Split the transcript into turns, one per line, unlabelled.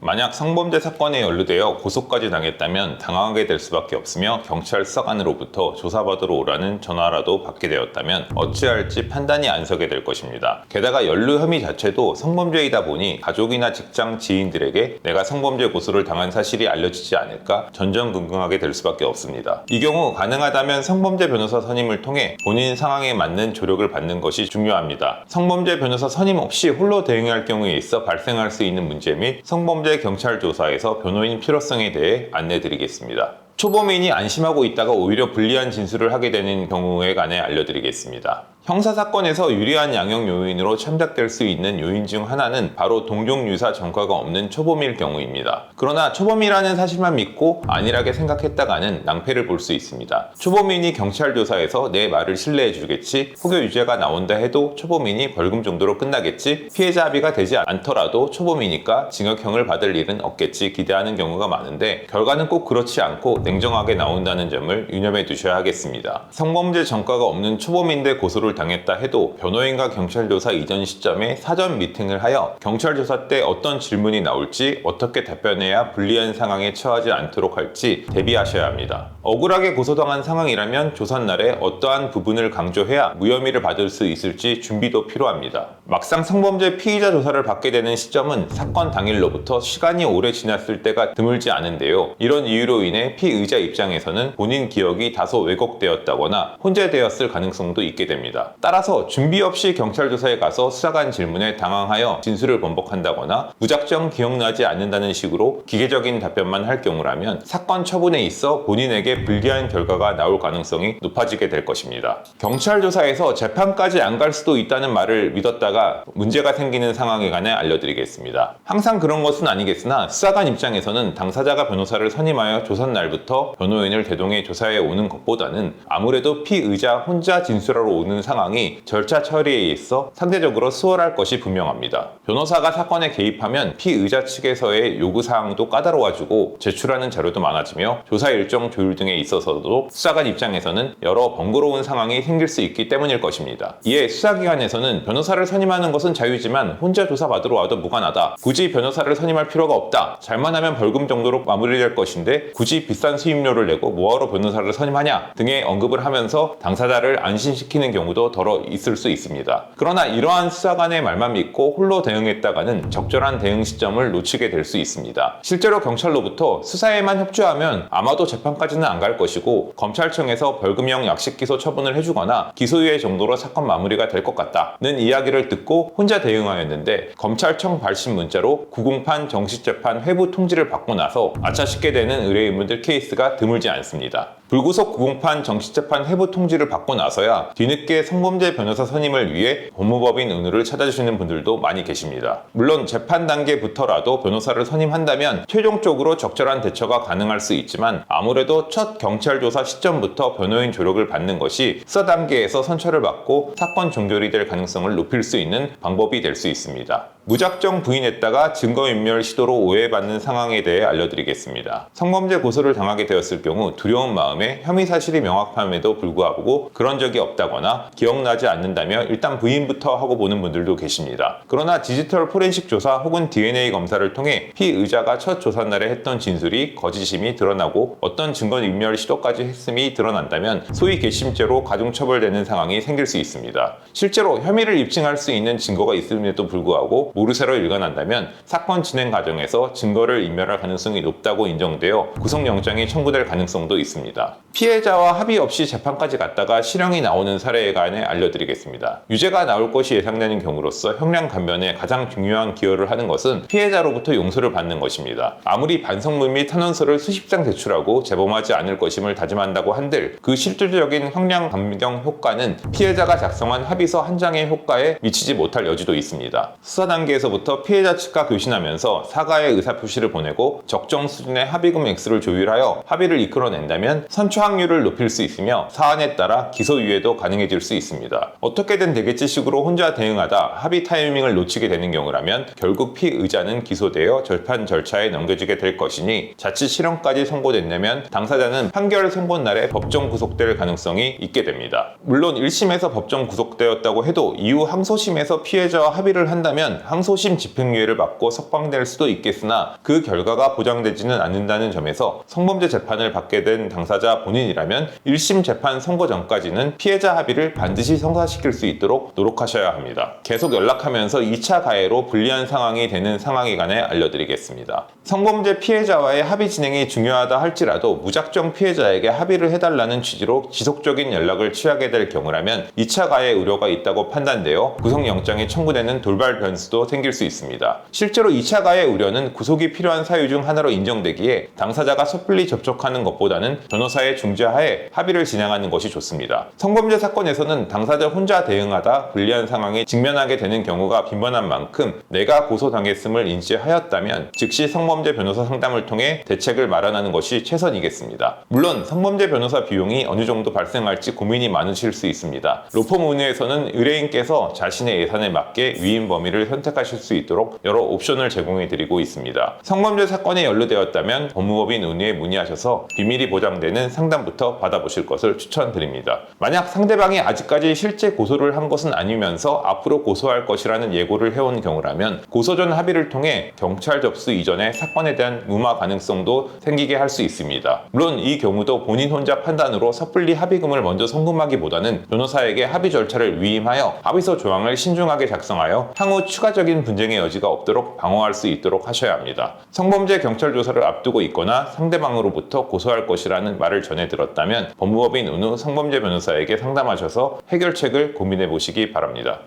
만약 성범죄 사건에 연루되어 고소까지 당했다면 당하게 될 수밖에 없으며 경찰 수사관으로부터 조사받으러 오라는 전화라도 받게 되었다면 어찌할지 판단이 안 서게 될 것입니다. 게다가 연루 혐의 자체도 성범죄이다 보니 가족이나 직장 지인들에게 내가 성범죄 고소를 당한 사실이 알려지지 않을까 전전긍긍하게 될 수밖에 없습니다. 이 경우 가능하다면 성범죄 변호사 선임을 통해 본인 상황에 맞는 조력을 받는 것이 중요합니다. 성범죄 변호사 선임 없이 홀로 대응할 경우에 있어 발생할 수 있는 문제 및 성범죄 경찰 조사에서 변호인 필요성에 대해 안내드리겠습니다. 초범인이 안심하고 있다가 오히려 불리한 진술을 하게 되는 경우에 관해 알려드리겠습니다. 형사사건에서 유리한 양형 요인으로 참작될 수 있는 요인 중 하나는 바로 동종유사 전과가 없는 초범일 경우입니다. 그러나 초범이라는 사실만 믿고 안일하게 생각했다가는 낭패를 볼 수 있습니다. 초범인이 경찰 조사에서 내 말을 신뢰해 주겠지, 혹여 유죄가 나온다 해도 초범인이 벌금 정도로 끝나겠지, 피해자 합의가 되지 않더라도 초범이니까 징역형을 받을 일은 없겠지 기대하는 경우가 많은데 결과는 꼭 그렇지 않고 냉정하게 나온다는 점을 유념해 두셔야 하겠습니다. 성범죄 전과가 없는 초범인데 고소를 당했다 해도 변호인과 경찰 조사 이전 시점에 사전 미팅을 하여 경찰 조사 때 어떤 질문이 나올지 어떻게 답변해야 불리한 상황에 처하지 않도록 할지 대비하셔야 합니다. 억울하게 고소당한 상황이라면 조사날에 어떠한 부분을 강조해야 무혐의를 받을 수 있을지 준비도 필요합니다. 막상 성범죄 피의자 조사를 받게 되는 시점은 사건 당일로부터 시간이 오래 지났을 때가 드물지 않은데요. 이런 이유로 인해 피의자 입장에서는 본인 기억이 다소 왜곡되었다거나 혼재되었을 가능성도 있게 됩니다. 따라서 준비 없이 경찰 조사에 가서 수사관 질문에 당황하여 진술을 번복한다거나 무작정 기억나지 않는다는 식으로 기계적인 답변만 할 경우라면 사건 처분에 있어 본인에게 불리한 결과가 나올 가능성이 높아지게 될 것입니다. 경찰 조사에서 재판까지 안 갈 수도 있다는 말을 믿었다가 문제가 생기는 상황에 관해 알려드리겠습니다. 항상 그런 것은 아니겠으나 수사관 입장에서는 당사자가 변호사를 선임하여 조사날부터 변호인을 대동해 조사에 오는 것보다는 아무래도 피의자 혼자 진술하러 오는 상황이 절차 처리에 있어 상대적으로 수월할 것이 분명합니다. 변호사가 사건에 개입하면 피의자 측에서의 요구사항도 까다로워지고 제출하는 자료도 많아지며 조사 일정 조율 등에 있어서도 수사관 입장에서는 여러 번거로운 상황이 생길 수 있기 때문일 것입니다. 이에 수사기관에서는 변호사를 선임하는 것은 자유지만 혼자 조사받으러 와도 무관하다. 굳이 변호사를 선임할 필요가 없다. 잘만 하면 벌금 정도로 마무리될 것인데 굳이 비싼 수임료를 내고 뭐하러 변호사를 선임하냐 등의 언급을 하면서 당사자를 안심시키는 경우도 덜어 있을 수 있습니다. 그러나 이러한 수사관의 말만 믿고 홀로 대응했다가는 적절한 대응 시점을 놓치게 될 수 있습니다. 실제로 경찰로부터 수사에만 협조하면 아마도 재판까지는 안 갈 것이고 검찰청에서 벌금형 약식기소 처분을 해주거나 기소유예 정도로 사건 마무리가 될 것 같다는 이야기를 듣고 혼자 대응하였는데 검찰청 발신 문자로 구공판 정식재판 회부 통지를 받고 나서 아차 싶게 되는 의뢰인분들 케이스가 드물지 않습니다. 불구속 구공판 정식재판 회부 통지를 받고 나서야 뒤늦게 성범죄 변호사 선임을 위해 법무법인 은우를 찾아주시는 분들도 많이 계십니다. 물론 재판 단계부터라도 변호사를 선임한다면 최종적으로 적절한 대처가 가능할 수 있지만 아무래도 첫 경찰 조사 시점부터 변호인 조력을 받는 것이 수사 단계에서 선처를 받고 사건 종결이 될 가능성을 높일 수 있는 방법이 될 수 있습니다. 무작정 부인했다가 증거인멸 시도로 오해받는 상황에 대해 알려드리겠습니다. 성범죄 고소를 당하게 되었을 경우 두려운 마음에 혐의 사실이 명확함에도 불구하고 그런 적이 없다거나 기억나지 않는다며 일단 부인부터 하고 보는 분들도 계십니다. 그러나 디지털 포렌식 조사 혹은 DNA 검사를 통해 피의자가 첫 조사날에 했던 진술이 거짓임이 드러나고 어떤 증거인멸 시도까지 했음이 드러난다면 소위 괘씸죄로 가중처벌되는 상황이 생길 수 있습니다. 실제로 혐의를 입증할 수 있는 증거가 있음에도 불구하고 모르쇠로 일관한다면 사건 진행 과정에서 증거를 인멸할 가능성이 높다고 인정되어 구속영장이 청구될 가능성도 있습니다. 피해자와 합의 없이 재판까지 갔다가 실형이 나오는 사례에 관해 알려드리겠습니다. 유죄가 나올 것이 예상되는 경우로서 형량 감면에 가장 중요한 기여를 하는 것은 피해자로부터 용서를 받는 것입니다. 아무리 반성문 및 탄원서를 수십 장 제출하고 재범하지 않을 것임을 다짐한다고 한들 그 실질적인 형량 감경 효과는 피해자가 작성한 합의서 한 장의 효과에 미치지 못할 여지도 있습니다. 수사 단계에서부터 피해자 측과 교신하면서 사과의 의사표시를 보내고 적정 수준의 합의금 액수를 조율하여 합의를 이끌어낸다면 선처 확률을 높일 수 있으며 사안에 따라 기소유예도 가능해질 수 있습니다. 어떻게든 되겠지 식으로 혼자 대응하다 합의 타이밍을 놓치게 되는 경우라면 결국 피의자는 기소되어 재판 절차에 넘겨지게 될 것이니 자칫 실형까지 선고된다면 당사자는 판결 선고날에 법정 구속될 가능성이 있게 됩니다. 물론 1심에서 법정 구속되었다고 해도 이후 항소심에서 피해자와 합의를 한다면 항소심 집행유예를 받고 석방될 수도 있겠으나 그 결과가 보장되지는 않는다는 점에서 성범죄 재판을 받게 된 당사자 본인이라면 1심 재판 선고 전까지는 피해자 합의를 반드시 성사시킬 수 있도록 노력하셔야 합니다. 계속 연락하면서 2차 가해로 불리한 상황이 되는 상황에 관해 알려드리겠습니다. 성범죄 피해자와의 합의 진행이 중요하다 할지라도 무작정 피해자에게 합의를 해달라는 취지로 지속적인 연락을 취하게 될 경우라면 2차 가해 우려가 있다고 판단되어 구속영장이 청구되는 돌발 변수도 생길 수 있습니다. 실제로 2차 가해 우려는 구속이 필요한 사유 중 하나로 인정되기에 당사자가 섣불리 접촉하는 것보다는 변호사의 중재하에 합의를 진행하는 것이 좋습니다. 성범죄 사건에서는 당사자 혼자 대응하다 불리한 상황에 직면하게 되는 경우가 빈번한 만큼 내가 고소당했음을 인지하였다면 즉시 성범죄 변호사 상담을 통해 대책을 마련하는 것이 최선이겠습니다. 물론 성범죄 변호사 비용이 어느 정도 발생할지 고민이 많으실 수 있습니다. 로펌 운유에서는 의뢰인께서 자신의 예산에 맞게 위임 범위를 선택하실 수 있도록 여러 옵션을 제공해 드리고 있습니다. 성범죄 사건에 연루되었다면 법무법인 운유에 문의하셔서 비밀이 보장되는 상담부터 받아보실 것을 추천드립니다. 만약 상대방이 아직까지 실제 고소를 한 것은 아니면서 앞으로 고소할 것이라는 예고를 해온 경우라면 고소 전 합의를 통해 경찰 접수 이전에 사건에 대한 무마 가능성도 생기게 할 수 있습니다. 물론 이 경우도 본인 혼자 판단으로 섣불리 합의금을 먼저 송금하기보다는 변호사에게 합의 절차를 위임하여 합의서 조항을 신중하게 작성하여 향후 추가적인 분쟁의 여지가 없도록 방어할 수 있도록 하셔야 합니다. 성범죄 경찰 조사를 앞두고 있거나 상대방으로부터 고소할 것이라는 말을 전해 들었다면 법무법인 운우 성범죄 변호사에게 상담하셔서 해결책을 고민해 보시기 바랍니다.